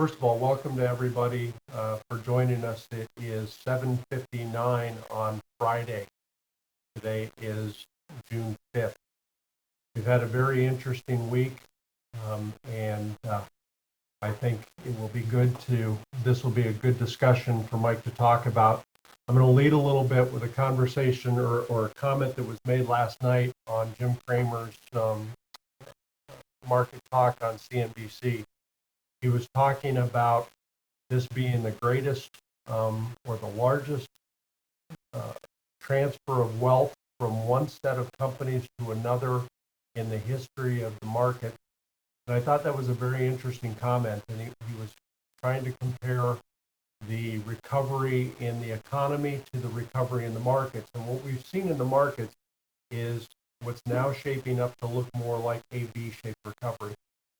First of all, welcome to everybody for joining us. It is 7:59 on Friday. Today is June 5th. We've had a very interesting week, and I think it will be this will be a good discussion for Mike to talk about. I'm going to lead a little bit with a conversation or a comment that was made last night on Jim Cramer's market talk on CNBC. He was talking about this being the greatest or the largest transfer of wealth from one set of companies to another in the history of the market. And I thought that was a very interesting comment. And he was trying to compare the recovery in the economy to the recovery in the markets. And what we've seen in the markets is what's now shaping up to look more like a V-shaped recovery.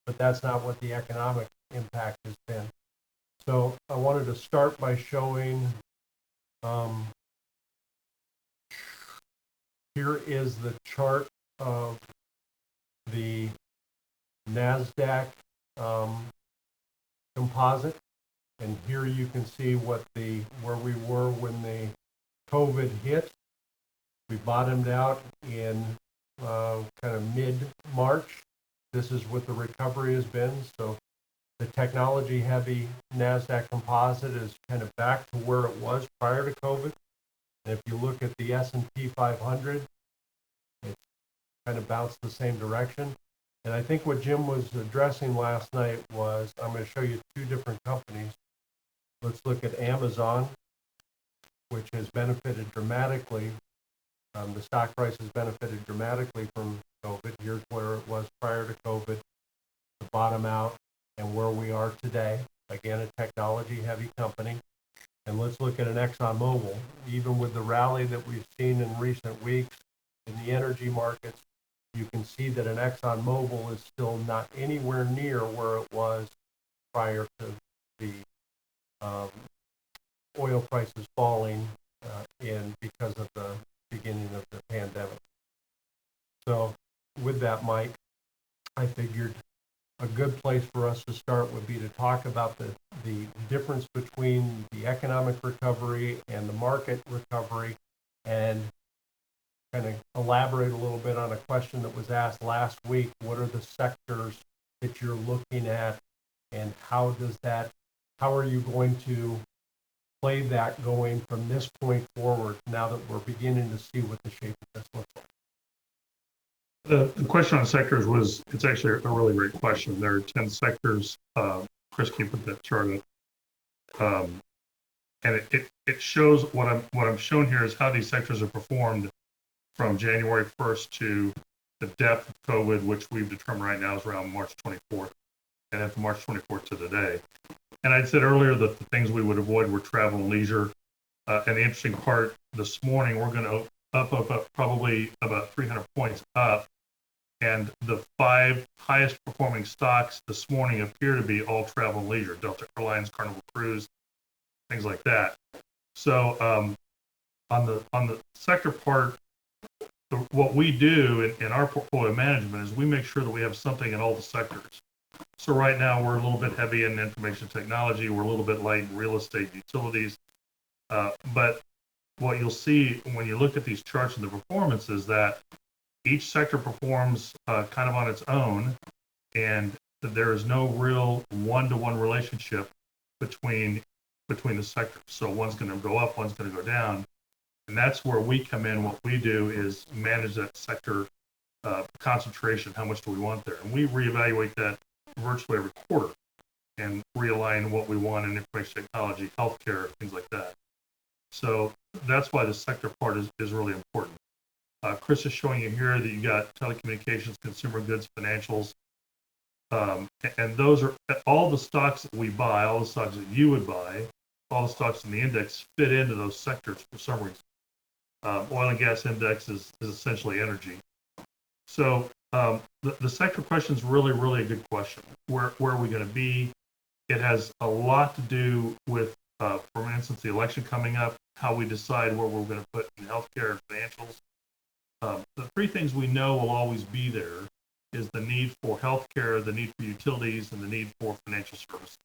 But that's not what the economic impact has been. So I wanted to start by showing, here is the chart of the NASDAQ composite. And here you can see where we were when the COVID hit. We bottomed out in kind of mid-March. This is what the recovery has been. So the technology-heavy NASDAQ composite is kind of back to where it was prior to COVID. And if you look at the S&P 500, it kind of bounced the same direction. And I think what Jim was addressing last night was, I'm going to show you two different companies. Let's look at Amazon, which has benefited dramatically. The stock price has benefited dramatically from COVID. Here's where it was prior to COVID, the bottom out, and where we are today. Again, a technology-heavy company. And let's look at an ExxonMobil. Even with the rally that we've seen in recent weeks in the energy markets, you can see that an ExxonMobil is still not anywhere near where it was prior to the oil prices falling because of the beginning of the pandemic. So with that, Mike, I figured a good place for us to start would be to talk about the difference between the economic recovery and the market recovery, and kind of elaborate a little bit on a question that was asked last week. What are the sectors that you're looking at, and how are you going to play that going from this point forward, now that we're beginning to see what the shape of this looks like? The question on sectors it's actually a really great question. There are 10 sectors. Chris, can you put that chart up? And it shows what I'm showing here is how these sectors have performed from January 1st to the depth of COVID, which we've determined right now is around March 24th, and then from March 24th to today. And I said earlier that the things we would avoid were travel and leisure. And the interesting part, this morning, we're going to up probably about 300 points up. And the 5 highest performing stocks this morning appear to be all travel and leisure: Delta Airlines, Carnival Cruise, things like that. So on the sector part, what we do in our portfolio management is we make sure that we have something in all the sectors. So right now we're a little bit heavy in information technology. We're a little bit light in real estate, utilities. But what you'll see when you look at these charts and the performance is that each sector performs kind of on its own, and there is no real one-to-one relationship between the sectors. So one's going to go up, one's going to go down, and that's where we come in. What we do is manage that sector concentration. How much do we want there? And we reevaluate that virtually every quarter and realign what we want in information technology, healthcare, things like that. So that's why the sector part is really important. Chris is showing you here that you got telecommunications, consumer goods, financials, and those are all the stocks that we buy, all the stocks that you would buy, all the stocks in the index fit into those sectors for some reason. Oil and gas index is essentially energy. So the sector question is really, really a good question. Where are we going to be? It has a lot to do with, for instance, the election coming up, how we decide where we're going to put in healthcare and financials. The 3 things we know will always be there is the need for healthcare, the need for utilities, and the need for financial services.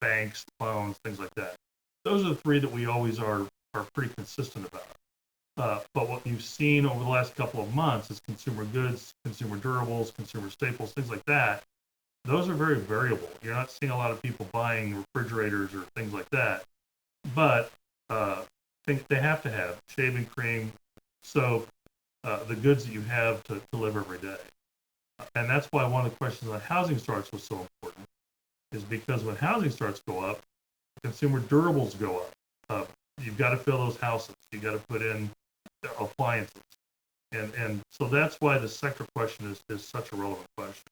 banks, loans, things like that. Those are the three that we always are pretty consistent about. But what you've seen over the last couple of months is consumer goods, consumer durables, consumer staples, things like that. Those are very variable. You're not seeing a lot of people buying refrigerators or things like that. But think they have to have shaving cream, soap, the goods that you have to live every day. And that's why one of the questions on housing starts was so important, is because when housing starts go up, consumer durables go up. You've got to fill those houses. You've got to put in appliances. And so that's why the sector question is such a relevant question.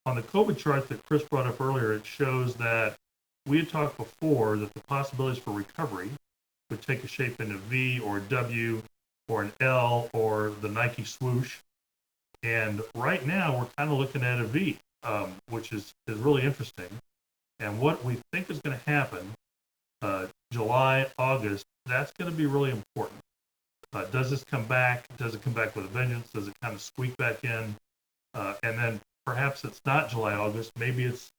On the COVID chart that Chris brought up earlier, it shows that we had talked before that the possibilities for recovery would take a shape in a V or a W or an L or the Nike swoosh. And right now we're kind of looking at a V, which is really interesting. And what we think is going to happen, July, August, that's going to be really important. Does this come back? Does it come back with a vengeance? Does it kind of squeak back in? And then perhaps it's not July, August. Maybe it's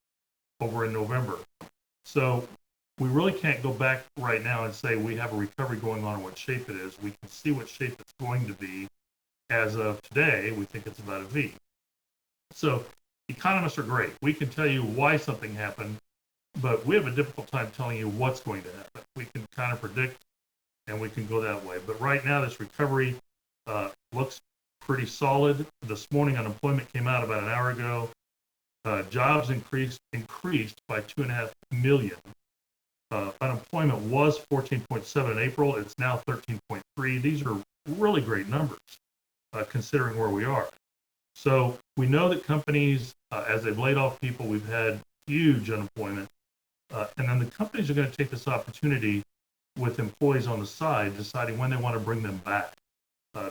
over in November. So we really can't go back right now and say we have a recovery going on and what shape it is. We can see what shape it's going to be. As of today, we think it's about a V. So economists are great. We can tell you why something happened, but we have a difficult time telling you what's going to happen. We can kind of predict, and we can go that way. But right now, this recovery looks pretty solid. This morning, unemployment came out about an hour ago. Jobs increased by 2.5 million. Unemployment was 14.7 in April. It's now 13.3. These are really great numbers, considering where we are. So we know that companies, as they've laid off people, we've had huge unemployment. And then the companies are going to take this opportunity with employees on the side, deciding when they want to bring them back.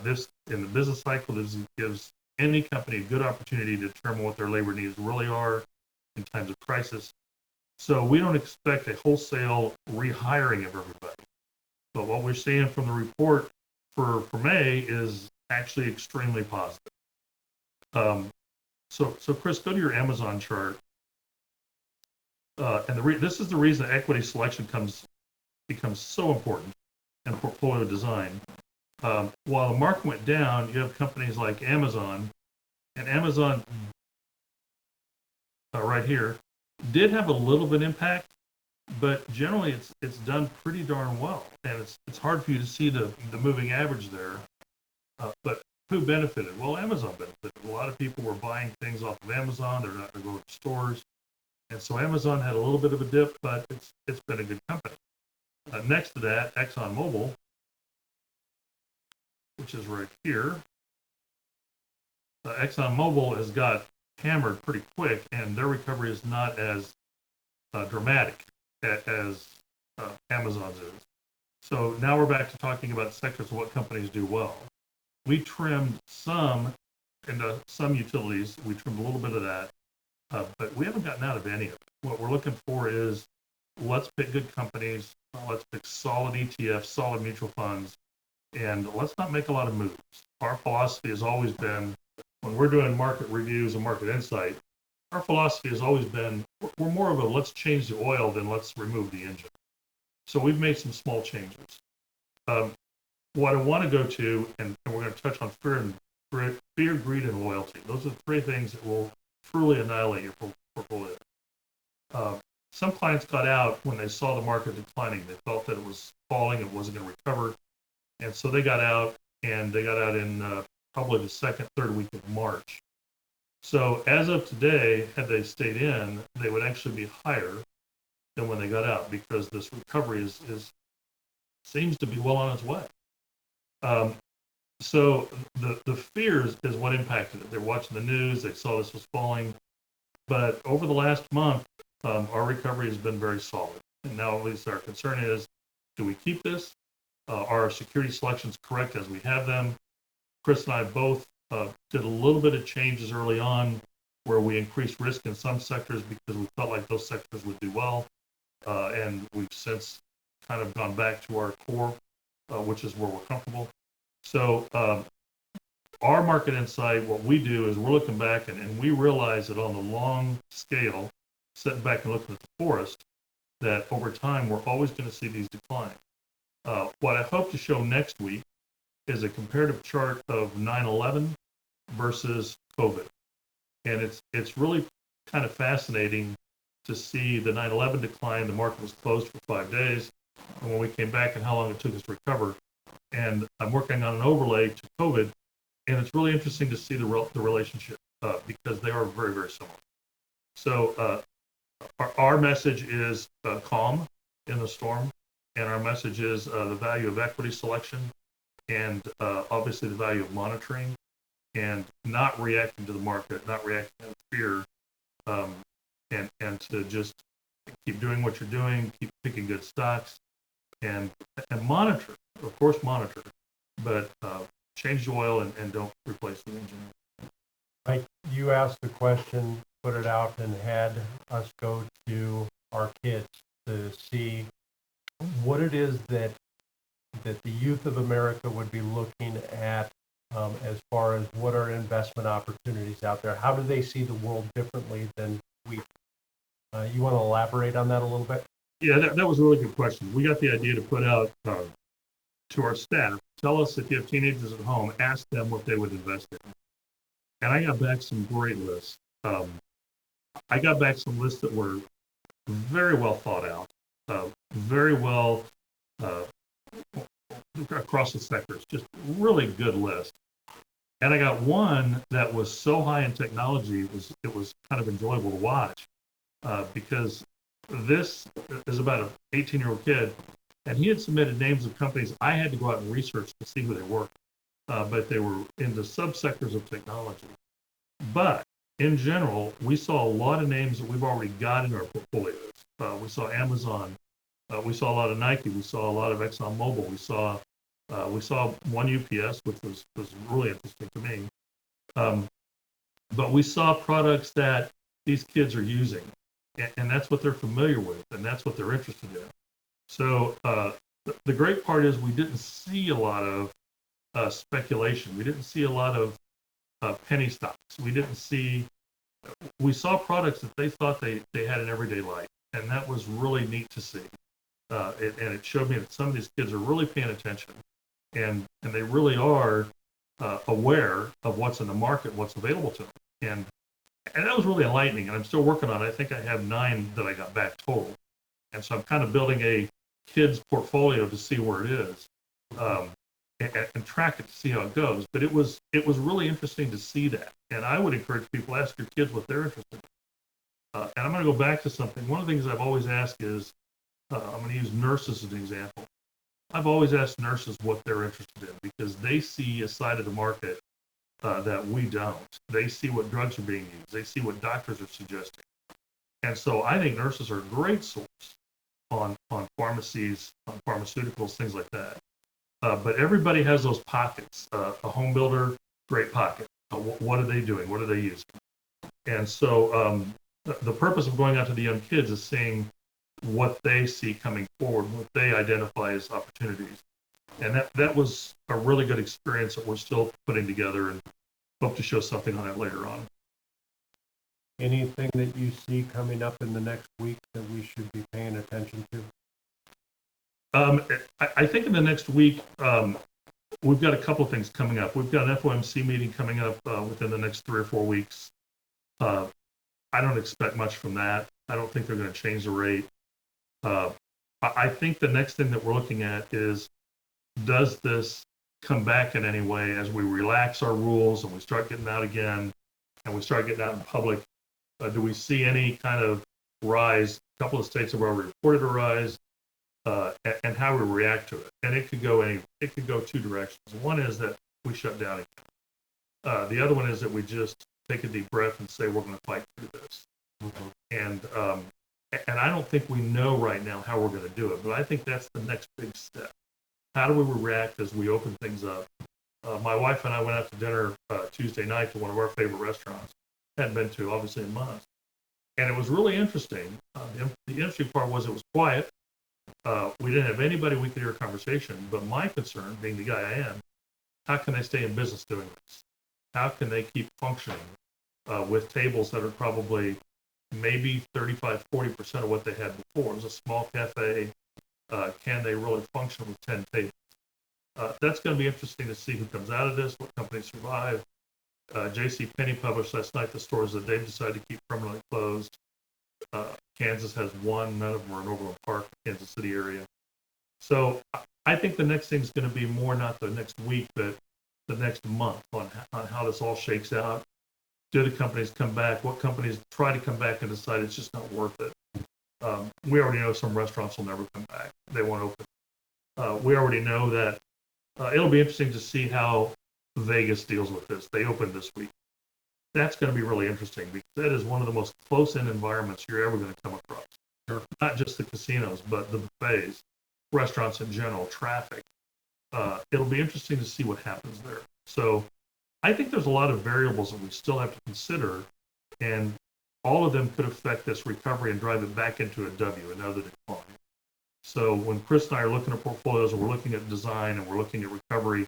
This, in the business cycle, this gives any company a good opportunity to determine what their labor needs really are in times of crisis. So we don't expect a wholesale rehiring of everybody. But what we're seeing from the report for May is actually extremely positive. So Chris, go to your Amazon chart. And this is the reason equity selection becomes so important in portfolio design. While the market went down, you have companies like Amazon, and Amazon right here did have a little bit impact, but generally it's done pretty darn well, and it's hard for you to see the moving average there. But who benefited? Well, Amazon benefited. A lot of people were buying things off of Amazon. They're not going to go to stores. And so Amazon had a little bit of a dip, but it's been a good company. Next to that, ExxonMobil, which is right here. ExxonMobil has got hammered pretty quick, and their recovery is not as dramatic as Amazon's is. So now we're back to talking about sectors of what companies do well. We trimmed some utilities. We trimmed a little bit of that. But we haven't gotten out of any of it. What we're looking for is, let's pick good companies, let's pick solid ETFs, solid mutual funds, and let's not make a lot of moves. Our philosophy has always been, when we're doing market reviews and market insight, our philosophy has always been, we're more of a let's change the oil than let's remove the engine. So we've made some small changes. What I want to go to, and we're going to touch on fear, greed, and loyalty. Those are the three things that will truly annihilate your portfolio. Some clients got out when they saw the market declining. They felt that it was falling, it wasn't going to recover. And so they got out, and they got out in probably the second, third week of March. So as of today, had they stayed in, they would actually be higher than when they got out, because this recovery seems to be well on its way. So the fears is what impacted it. They're watching the news, they saw this was falling. But over the last month, our recovery has been very solid. And now at least our concern is, do we keep this? Are our security selections correct as we have them? Chris and I both did a little bit of changes early on where we increased risk in some sectors because we felt like those sectors would do well. And we've since kind of gone back to our core, which is where we're comfortable. So our market insight, what we do is we're looking back and we realize that on the long scale, sitting back and looking at the forest, that over time we're always going to see these decline. What I hope to show next week is a comparative chart of 9/11 versus COVID, and it's really kind of fascinating to see the 9/11 decline. The market was closed for 5 days, and when we came back and how long it took us to recover. And I'm working on an overlay to COVID, and it's really interesting to see the relationship because they are very, very similar. So our message is calm in the storm, and our message is the value of equity selection, and obviously the value of monitoring, and not reacting to the market, not reacting to fear, and to just keep doing what you're doing, keep picking good stocks, and monitor, of course, monitor, but change the oil and don't replace the engine. Mike, you asked the question, put it out, and had us go to our kids to see what it is that the youth of America would be looking at as far as what are investment opportunities out there. How do they see the world differently than we? You want to elaborate on that a little bit? Yeah, that was a really good question. We got the idea to put out to our staff, tell us if you have teenagers at home, ask them what they would invest in. And I got back some great lists. I got back some lists that were very well thought out, very well across the sectors, just really good list. And I got one that was so high in technology, it was kind of enjoyable to watch because this is about an 18-year-old kid, and he had submitted names of companies I had to go out and research to see who they were, but they were into subsectors of technology. But in general, we saw a lot of names that we've already got in our portfolios. We saw Amazon, we saw a lot of Nike, we saw a lot of ExxonMobil, we saw one UPS, which was really interesting to me. But we saw products that these kids are using, and that's what they're familiar with, and that's what they're interested in. So the great part is we didn't see a lot of speculation. We didn't see a lot of penny stocks. We saw products that they thought they had in everyday life, and that was really neat to see. And it showed me that some of these kids are really paying attention, and they really are aware of what's in the market, what's available to them. And that was really enlightening, and I'm still working on it. I think I have 9 that I got back total. And so I'm kind of building a kids portfolio to see where it is, and track it to see how it goes. But it was really interesting to see that. And I would encourage people to ask your kids what they're interested in. And I'm going to go back to something. One of the things I've always asked is, I'm going to use nurses as an example. I've always asked nurses what they're interested in because they see a side of the market that we don't. They see what drugs are being used. They see what doctors are suggesting. And so I think nurses are a great source on pharmacies, on pharmaceuticals, things like that. But everybody has those pockets. A home builder, great pocket. What are they doing? What are they using? And so the purpose of going out to the young kids is seeing what they see coming forward, what they identify as opportunities. And that was a really good experience that we're still putting together, and hope to show something on that later on. Anything that you see coming up in the next week that we should be paying attention to? I think in the next week, we've got a couple of things coming up. We've got an FOMC meeting coming up within the next 3 or 4 weeks. I don't expect much from that. I don't think they're going to change the rate. I think the next thing that we're looking at is, does this come back in any way as we relax our rules and we start getting out again and we start getting out in public? Do we see any kind of rise? A couple of states have already reported a rise, and how we react to it. And it could go 2 directions. One is that we shut down again. The other one is that we just take a deep breath and say we're going to fight through this. Mm-hmm. And I don't think we know right now how we're going to do it, but I think that's the next big step. How do we react as we open things up? My wife and I went out to dinner Tuesday night to one of our favorite restaurants. Hadn't been to, obviously, in months. And it was really interesting. The interesting part was it was quiet. We didn't have anybody we could hear a conversation, but my concern, being the guy I am, how can they stay in business doing this? How can they keep functioning with tables that are probably maybe 35-40% of what they had before. It was a small cafe. Can they really function with 10 tables? That's going to be interesting to see who comes out of this, what companies survive. J.C. Penney published last night the stores that they've decided to keep permanently closed. Kansas has one. None of them are in Overland Park, Kansas City area. So I think the next thing is going to be more not the next week, but the next month on how this all shakes out. Do the companies come back? What companies try to come back and decide it's just not worth it? We already know some restaurants will never come back. They won't open. We already know that it'll be interesting to see how Vegas deals with this. They opened this week. That's going to be really interesting because that is one of the most close-in environments you're ever going to come across. Sure. Not just the casinos, but the buffets, restaurants in general, traffic. It'll be interesting to see what happens there. So I think there's a lot of variables that we still have to consider, and all of them could affect this recovery and drive it back into a W, another decline. So when Chris and I are looking at portfolios and we're looking at design and we're looking at recovery,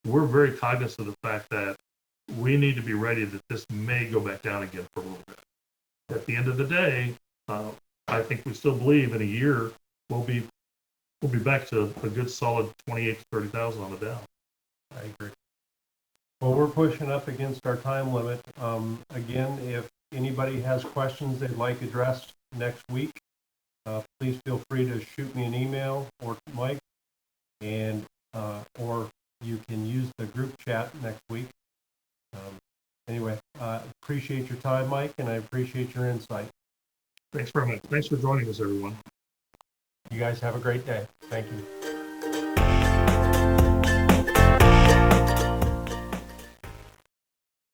we're very cognizant of the fact that we need to be ready that this may go back down again for a little bit. At the end of the day, I think we still believe in a year we'll be back to a good solid 28 to 30,000 on the Dow. I agree. Well, we're pushing up against our time limit. Again, if anybody has questions they'd like addressed next week, please feel free to shoot me an email or Mike, and or you can use the group chat next week. Anyway, appreciate your time, Mike, and I appreciate your insight. Thanks very much. Thanks for joining us, everyone. You guys have a great day. Thank you.